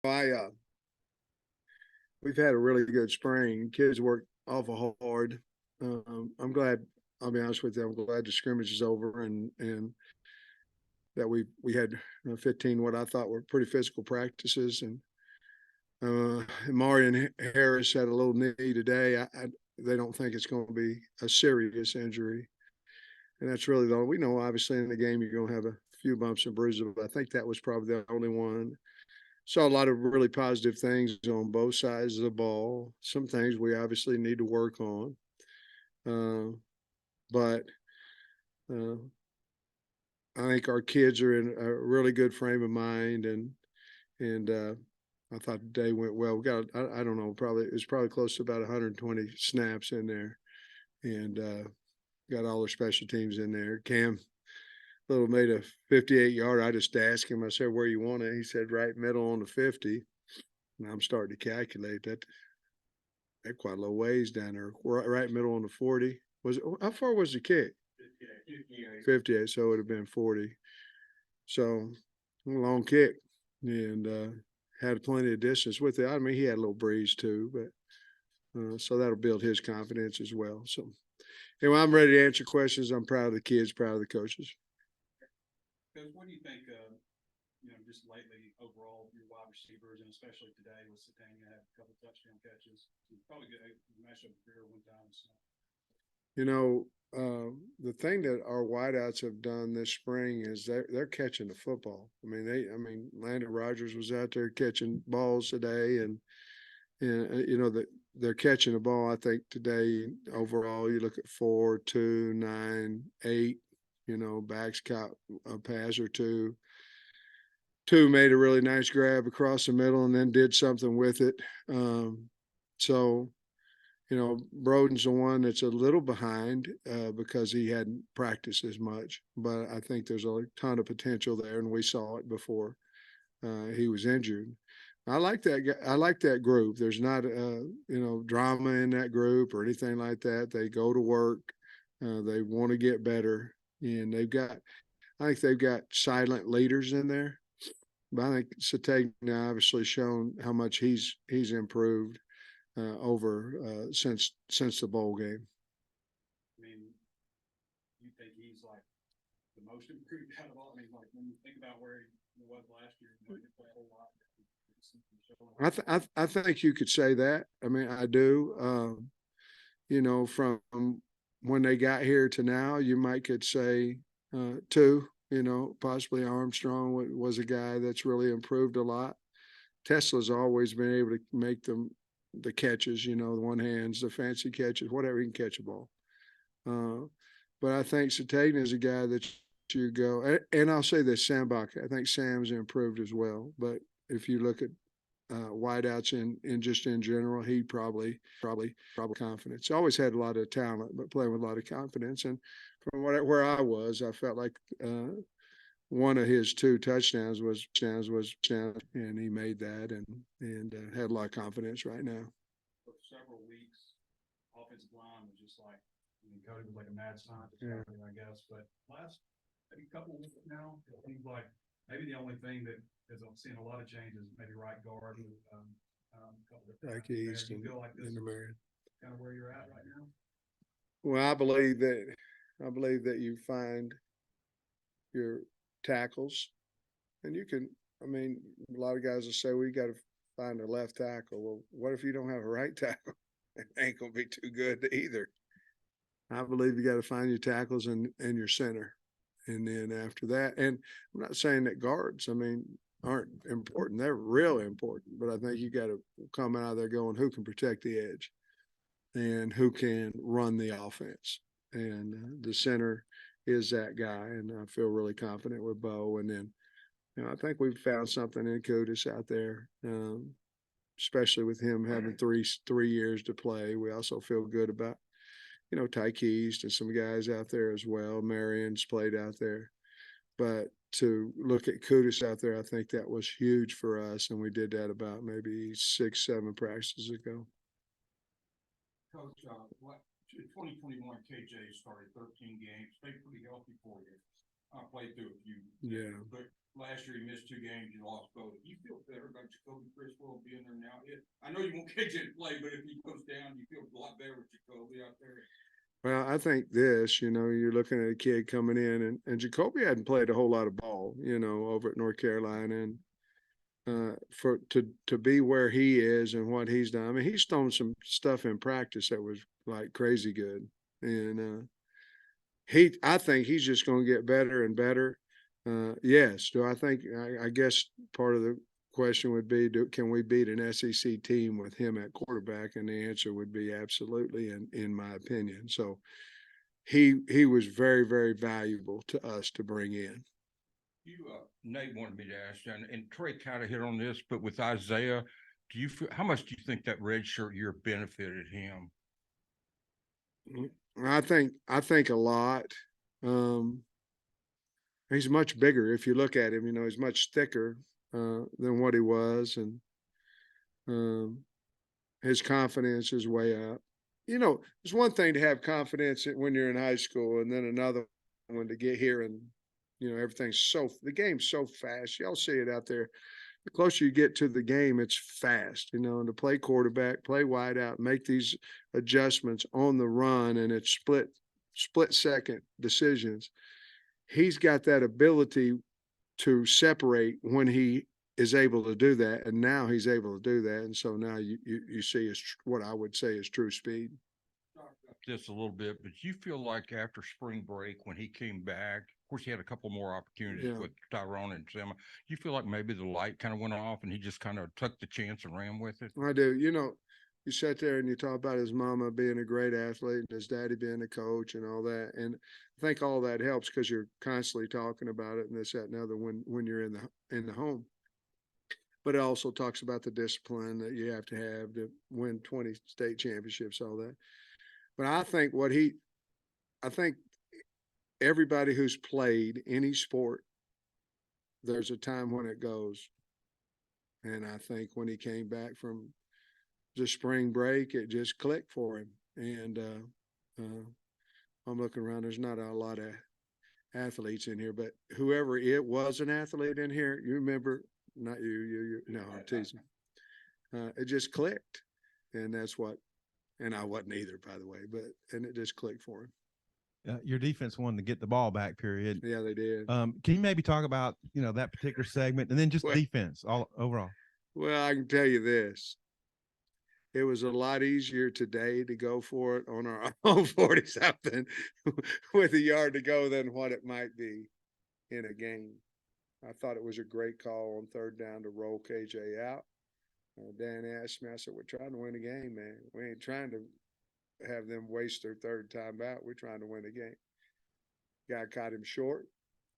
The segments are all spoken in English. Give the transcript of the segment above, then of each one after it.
I we've had a really good spring. Kids work awful hard. I'm glad. I'll be honest with you. I'm glad the scrimmage is over and that we had 15 what I thought were pretty physical practices and Marion Harris had a little knee today. They don't think it's going to be a serious injury, and that's really the we know. Obviously, in the game you're going to have a few bumps and bruises, but I think that was probably the only one. Saw a lot of really positive things on both sides of the ball. Some things we obviously need to work on, but uh, I think our kids are in a really good frame of mind, and I thought the day went well. We got I don't know, probably it was probably close to about 120 snaps in there, and got all the special teams in there. Cam Little made a 58-yard. I just asked him. I said, "Where you want it?" He said, "Right middle on the 50." And I'm starting to calculate that. That quite a little ways down there. Right middle on the 40. Was it, how far was the kick? 58. So it would have been 40. So long kick, and had plenty of distance with it. I mean, he had a little breeze too, but so that'll build his confidence as well. So anyway, I'm ready to answer questions. I'm proud of the kids, proud of the coaches. Coach, what do you think? Just lately overall, your wide receivers, and especially today with Satania had a couple touchdown catches. Probably good matchup career one time. So. You know, the thing that our wideouts have done this spring is they're catching the football. I mean, Landon Rogers was out there catching balls today, and you know that they're catching the ball. I think today overall, you look at 4, 2, 9, 8. You know, backs caught a pass or two. Two made a really nice grab across the middle and then did something with it. So you know, Broden's the one that's a little behind because he hadn't practiced as much. But I think there's a ton of potential there, and we saw it before he was injured. I like that. I like that group. There's not, drama in that group or anything like that. They go to work. They want to get better, and they've got. I think they've got silent leaders in there. But I think Sategna obviously shown how much he's improved over since the bowl game. I mean, you think he's like the most improved out of all? I mean, like when you think about where he was last year, he played a whole lot. I think you could say that. I mean, I do. You know, from when they got here to now, you might could say two. You know, possibly Armstrong was a guy that's really improved a lot. Tesla's always been able to make the catches, you know, the one hands, the fancy catches, whatever he can catch a ball. But I think Satanian is a guy that you go, and I'll say this, Sam Baca. I think Sam's improved as well. But if you look at wideouts in just in general, he probably confidence. Always had a lot of talent, but playing with a lot of confidence. And from where I was, I felt like one of his two touchdowns was and he made that and had a lot of confidence right now. For several weeks, offensive line was just like, I mean, Cody was like a mad scientist, yeah. I guess. But last maybe couple of weeks now, it seems like maybe the only thing that is I'm seeing a lot of changes, maybe right guard, like East and feel like this the Marion. Kind of where you're at right now. Well, I believe that you find your tackles, and you can. I mean, a lot of guys will say we got to find a left tackle. Well, what if you don't have a right tackle? It ain't gonna be too good either. I believe you got to find your tackles and your center, and then after that, and I'm not saying that guards, I mean, aren't important. They're really important, but I think you got to come out of there going, who can protect the edge, and who can run the offense, and the center is that guy, and I feel really confident with Bo. And then, you know, I think we've found something in Kudus out there, especially with him having 3 years to play. We also feel good about, you know, Tyke East and some guys out there as well. Marion's played out there, but to look at Kudus out there, I think that was huge for us, and we did that about maybe 6-7 practices ago. Coach, what 2021 KJ started 13 games, stayed pretty healthy for you. I played through a few. Yeah. But last year he missed 2 games. You lost both. You feel better about Jacoby Criswell being there now. I know you won't catch it play, but if he goes down, you feel a lot better with Jacoby out there. Well, I think this, you're looking at a kid coming in, and Jacoby hadn't played a whole lot of ball, over at North Carolina, and to be where he is and what he's done. I mean, he's thrown some stuff in practice that was like crazy good, and I think he's just going to get better and better. Yes, do I think? I guess part of the question would be, can we beat an SEC team with him at quarterback? And the answer would be absolutely, in my opinion. So he was very, very valuable to us to bring in. Nate wanted me to ask you, and Trey kind of hit on this, but with Isaiah, how much do you think that redshirt year benefited him? I think a lot. He's much bigger. If you look at him, he's much thicker than what he was, and his confidence is way up. It's one thing to have confidence when you're in high school, and then another one to get here and the game's so fast. Y'all see it out there. The closer you get to the game, it's fast, and to play quarterback, play wide out, make these adjustments on the run, and it's split second decisions. He's got that ability to separate when he is able to do that, and now he's able to do that, and so now you see what I would say is true speed. This a little bit, but you feel like after spring break when he came back, of course he had a couple more opportunities with Tyrone and Sam. You feel like maybe the light kind of went off and he just kind of took the chance and ran with it? I do. You sit there and you talk about his mama being a great athlete and his daddy being a coach and all that, and I think all that helps because you're constantly talking about it and this, that, and other when you're in the home. But it also talks about the discipline that you have to win 20 state championships, all that. But I think everybody who's played any sport, there's a time when it goes. And I think when he came back from the spring break, it just clicked for him. And I'm looking around, there's not a lot of athletes in here, but whoever it was an athlete in here, you remember, not you, no, I'm teasing. It just clicked. And that's what, and I wasn't either, by the way, and it just clicked for him. Your defense wanted to get the ball back, period. Yeah, they did. Can you maybe talk about, that particular segment and then just defense all overall? Well, I can tell you this. It was a lot easier today to go for it on our own 40-something with a yard to go than what it might be in a game. I thought it was a great call on third down to roll KJ out. Dan asked me, I said, we're trying to win a game, man. We ain't trying to have them waste their third time out. We're trying to win a game. Guy caught him short.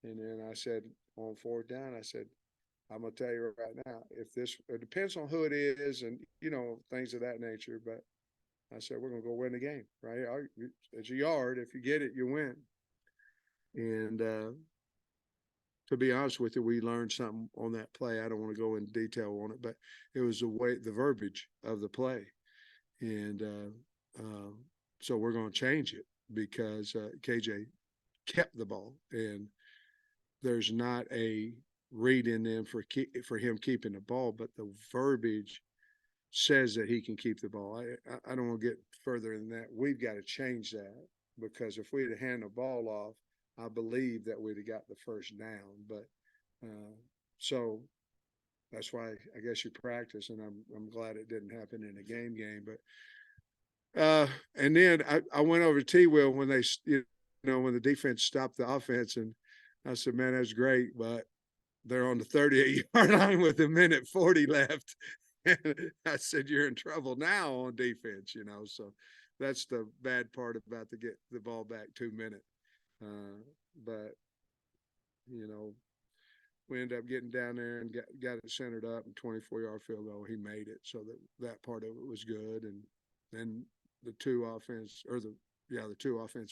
And then I said, on fourth down, I said, I'm going to tell you right now, it depends on who it is and, things of that nature. But I said, we're going to go win the game, right? It's a yard. If you get it, you win. And to be honest with you, we learned something on that play. I don't want to go into detail on it, but it was the verbiage of the play. And so we're going to change it because KJ kept the ball, and there's not a read in them for him keeping the ball, but the verbiage says that he can keep the ball. I don't want to get further than that. We've got to change that because if we'd have handed the ball off, I believe that we'd have got the first down. But so that's why I guess you practice, and I'm glad it didn't happen in a game. But and then I went over to T-Will when they when the defense stopped the offense, and I said, man, that's great, but they're on the 38-yard line with 1:40 left. And I said, you're in trouble now on defense, so that's the bad part about to get the ball back 2 minutes. But we ended up getting down there and got it centered up, and 24-yard field goal. He made it, so that part of it was good. And then the two offense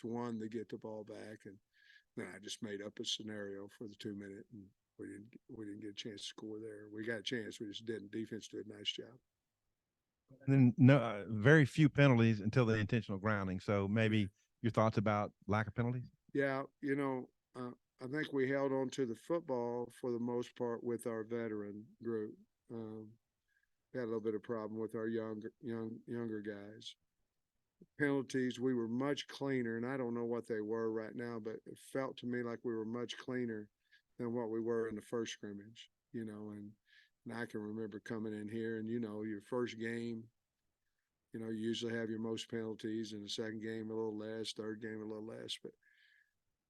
won to get the ball back, and then I just made up a scenario for the 2 minute, and we didn't get a chance to score there. We got a chance, we just didn't. Defense did a nice job. And then very few penalties until the intentional grounding. So maybe your thoughts about lack of penalties? Yeah, I think we held on to the football for the most part with our veteran group. Had a little bit of problem with our younger guys. Penalties, we were much cleaner, and I don't know what they were right now, but it felt to me like we were much cleaner than what we were in the first scrimmage, and I can remember coming in here and, your first game, you usually have your most penalties, and the second game a little less, third game a little less, but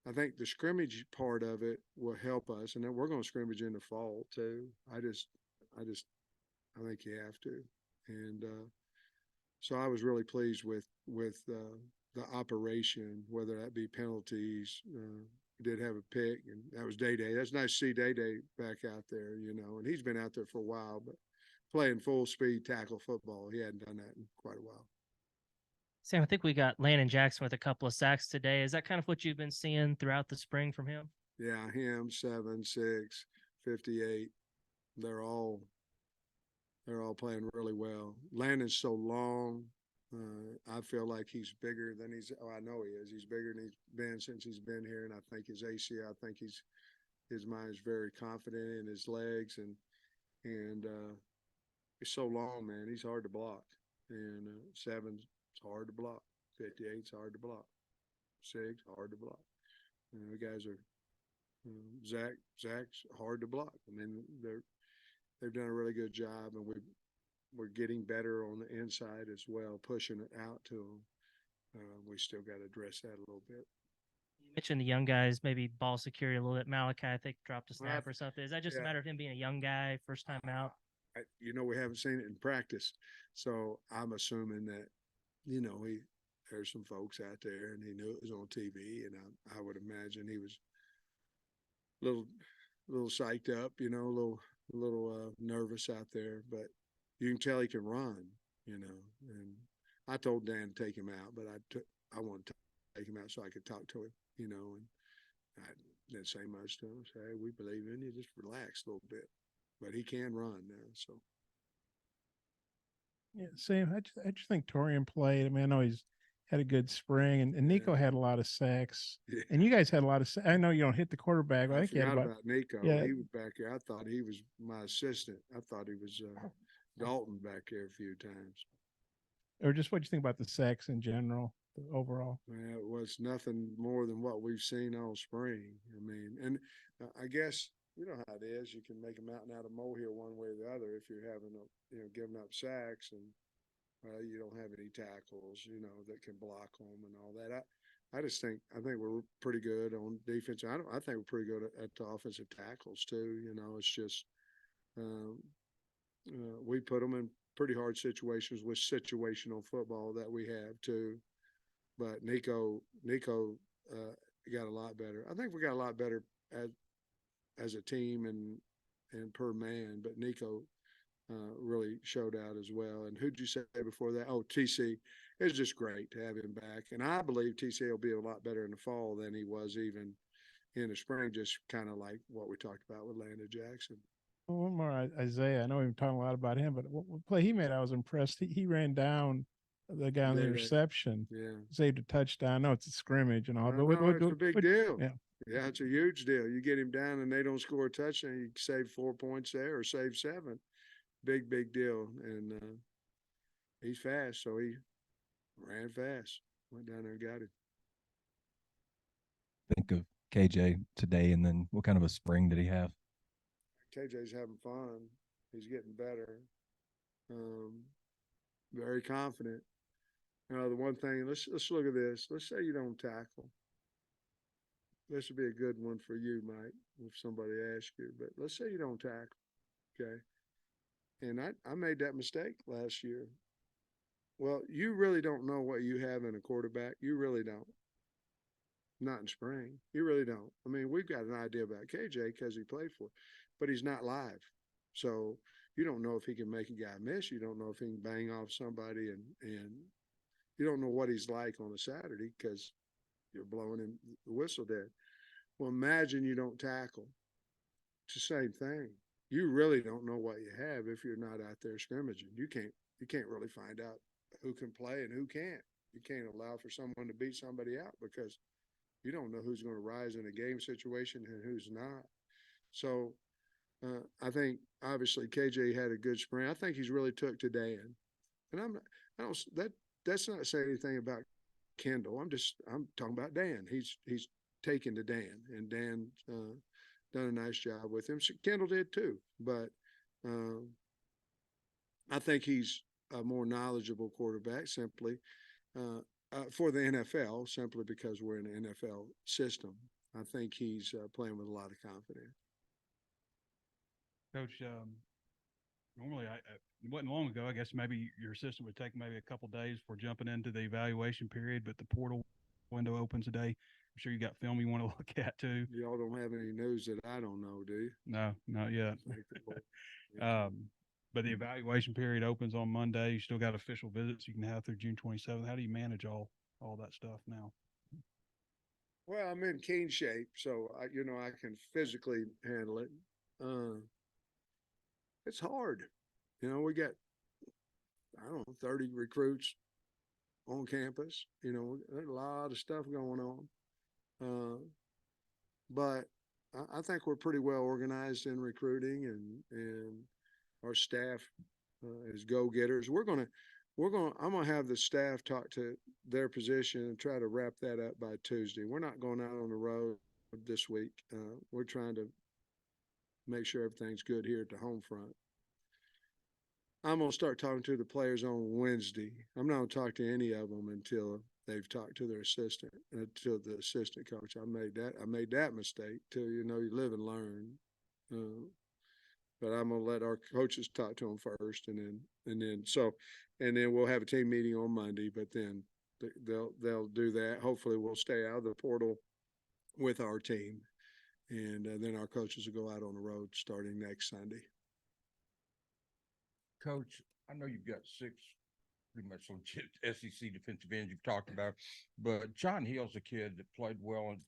I think the scrimmage part of it will help us, and then we're going to scrimmage in the fall too. I think you have to, and so I was really pleased with the operation, whether that be penalties. We did have a pick, and that was Day. That's nice to see Day back out there, and he's been out there for a while, but playing full speed tackle football, he hadn't done that in quite a while. Sam, I think we got Landon Jackson with a couple of sacks today. Is that kind of what you've been seeing throughout the spring from him? Yeah, him 7'6", 58. They're all playing really well. Landon's so long. I feel like he's bigger than I know he is. He's bigger than he's been since he's been here. And I think his ACL, I think his mind is very confident in his legs, and he's so long, man. He's hard to block. And 7's hard to block. 58's hard to block. 6 hard to block. The guys are Zach's hard to block. I mean, they've done a really good job, and we're getting better on the inside as well, pushing it out to them. We still got to address that a little bit. You mentioned the young guys, maybe ball security a little bit. Malachi, I think, dropped a snap or something. Is that just a matter of him being a young guy, first time out? We haven't seen it in practice, so I'm assuming that, there's some folks out there, and he knew it was on TV, and I would imagine he was a little psyched up, a little nervous out there, but you can tell he can run, and I told Dan to take him out, but I wanted to take him out so I could talk to him, and I didn't say much to him. Say, hey, we believe in you, just relax a little bit, but he can run now, so. Yeah, Sam, how'd you think Torian played? I mean, I know he's had a good spring, and Nico had a lot of sacks, and you guys had a lot of sacks. I know you don't hit the quarterback, but I think you had about Nico. Yeah. He was back there. I thought he was my assistant. I thought he was Dalton back there a few times. Or just what you think about the sacks in general, overall? Well, it was nothing more than what we've seen all spring. I mean, and I guess you know how it is. You can make a mountain out of molehill one way or the other if you're having giving up sacks, and you don't have any tackles, that can block them and all that. I think we're pretty good on defense. I think we're pretty good at the offensive tackles too. It's just we put them in pretty hard situations with situational football that we have too. But Nico got a lot better. I think we got a lot better as a team and per man. But Nico really showed out as well. And who'd you say before that? Oh, TC. It was just great to have him back. And I believe TC will be a lot better in the fall than he was even in the spring, just kind of like what we talked about with Landon Jackson. Well, one more, Isaiah. I know we've been talking a lot about him, but what play he made, I was impressed. He ran down the guy on the interception. Yeah. Saved a touchdown. I know it's a scrimmage and all, but it's a big deal. Yeah. Yeah, it's a huge deal. You get him down and they don't score a touchdown, you save 4 points there or save 7. Big deal. And he's fast, so he ran fast. Went down there and got him. Think of KJ today, and then what kind of a spring did he have? KJ's having fun. He's getting better. Very confident. The one thing, let's look at this. Let's say you don't tackle. This would be a good one for you, Mike, if somebody asks you. But let's say you don't tackle, okay? And I made that mistake last year. Well, you really don't know what you have in a quarterback. You really don't. Not in spring. You really don't. I mean, we've got an idea about KJ because he played for it, but he's not live. So you don't know if he can make a guy miss. You don't know if he can bang off somebody, and you don't know what he's like on a Saturday because you're blowing him the whistle dead. Well, imagine you don't tackle. It's the same thing. You really don't know what you have if you're not out there scrimmaging. You can't really find out who can play and who can't. You can't allow for someone to beat somebody out because You don't know who's going to rise in a game situation and who's not. So I think obviously KJ had a good spring. I think he's really took to Dan, and I don't that's not saying anything about Kendall. I'm talking about Dan. He's taken to Dan, and Dan done a nice job with him. So Kendall did too, but I think he's a more knowledgeable quarterback simply for the NFL, simply because we're in an NFL system. I think he's playing with a lot of confidence. Coach, normally it wasn't long ago, I guess maybe your assistant would take maybe a couple days for jumping into the evaluation period, but the portal window opens today. I'm sure you got film you want to look at too. Y'all don't have any news that I don't know, do you? No, not yet. Thank the Lord. But the evaluation period opens on Monday. You still got official visits you can have through June 27th. How do you manage all that stuff now? Well, I'm in keen shape, so I can physically handle it. It's hard. We got, I don't know, 30 recruits on campus. There's a lot of stuff going on. But I think we're pretty well organized in recruiting, and our staff is go-getters. I'm gonna have the staff talk to their position and try to wrap that up by Tuesday. We're not going out on the road this week. We're trying to make sure everything's good here at the home front. I'm going to start talking to the players on Wednesday. I'm not going to talk to any of them until they've talked to their assistant, to the assistant coach. I made that mistake too. You live and learn. But I'm going to let our coaches talk to them first, and then we'll have a team meeting on Monday, but then they'll do that. Hopefully we'll stay out of the portal with our team. And then our coaches will go out on the road starting next Sunday. Coach, I know you've got 6 pretty much legit SEC defensive ends you've talked about, but John Hill's a kid that played well in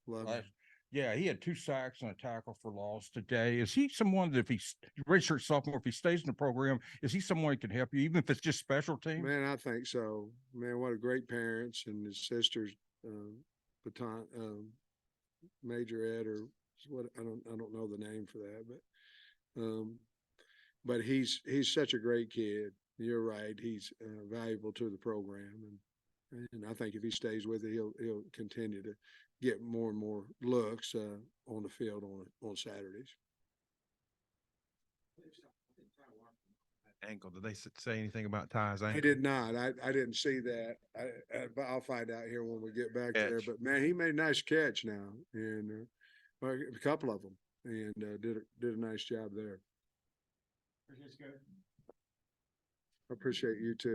yeah, he had 2 sacks and a tackle for loss today. Is he someone that if he's redshirt sophomore, if he stays in the program, is he someone who can help you, even if it's just special teams? Man, I think so. Man, what a great parents, and his sister's baton, Major Ed, or what, I don't know the name for that, but he's such a great kid. You're right. He's valuable to the program, and I think if he stays with it, he'll continue to get more and more looks on the field on Saturdays. Ankle. Did they say anything about Ty's ankle? I did not. I didn't see that. But I'll find out here when we get back there. But man, he made a nice catch now, and a couple of them, and did a nice job there. I appreciate you too.